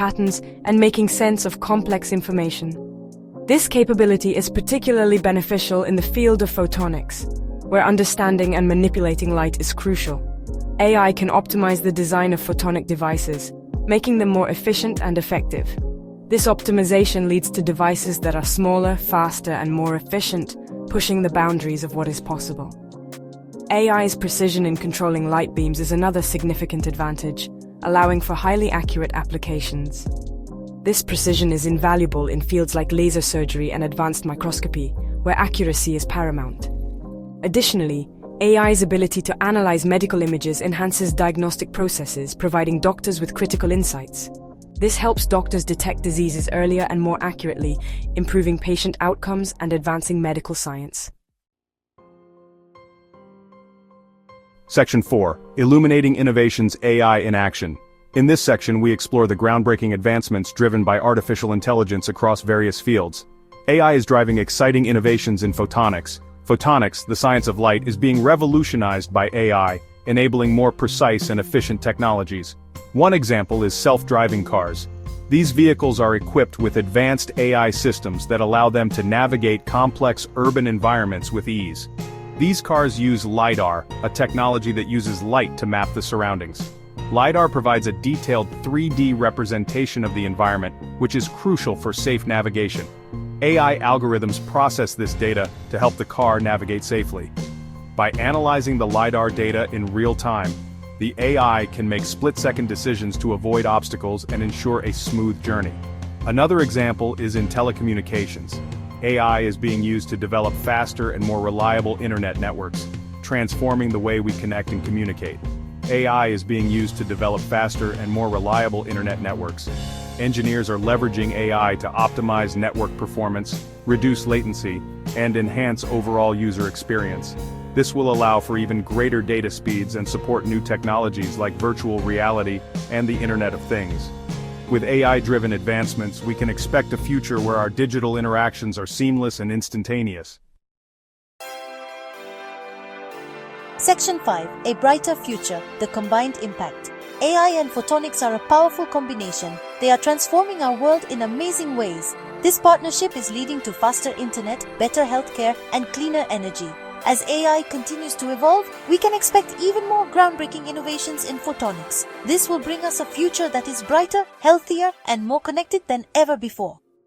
patterns and making sense of complex information. This capability is particularly beneficial in the field of photonics, where understanding and manipulating light is crucial. AI can optimize the design of photonic devices, making them more efficient and effective. This optimization leads to devices that are smaller, faster, and more efficient, pushing the boundaries of what is possible. AI's precision in controlling light beams is another significant advantage, allowing for highly accurate applications. This precision is invaluable in fields like laser surgery and advanced microscopy, where accuracy is paramount. Additionally, AI's ability to analyze medical images enhances diagnostic processes, providing doctors with critical insights. This helps doctors detect diseases earlier and more accurately, improving patient outcomes and advancing medical science. Section 4. Illuminating Innovations AI in Action. In this section, we explore the groundbreaking advancements driven by artificial intelligence across various fields. AI is driving exciting innovations in photonics. Photonics, the science of light, is being revolutionized by AI, enabling more precise and efficient technologies. One example is self-driving cars. These vehicles are equipped with advanced AI systems that allow them to navigate complex urban environments with ease. These cars use LiDAR, a technology that uses light to map the surroundings. LiDAR provides a detailed 3D representation of the environment, which is crucial for safe navigation. AI algorithms process this data to help the car navigate safely. By analyzing the LiDAR data in real time, the AI can make split-second decisions to avoid obstacles and ensure a smooth journey. Another example is in telecommunications. AI is being used to develop faster and more reliable internet networks, transforming the way we connect and communicate. AI is being used to develop faster and more reliable internet networks. Engineers are leveraging AI to optimize network performance, reduce latency, and enhance overall user experience. This will allow for even greater data speeds and support new technologies like virtual reality and the Internet of Things. With AI-driven advancements, we can expect a future where our digital interactions are seamless and instantaneous. Section 5. A Brighter Future, the Combined Impact. AI and photonics are a powerful combination. They are transforming our world in amazing ways. This partnership is leading to faster internet, better healthcare, and cleaner energy. As AI continues to evolve, we can expect even more groundbreaking innovations in photonics. This will bring us a future that is brighter, healthier, and more connected than ever before.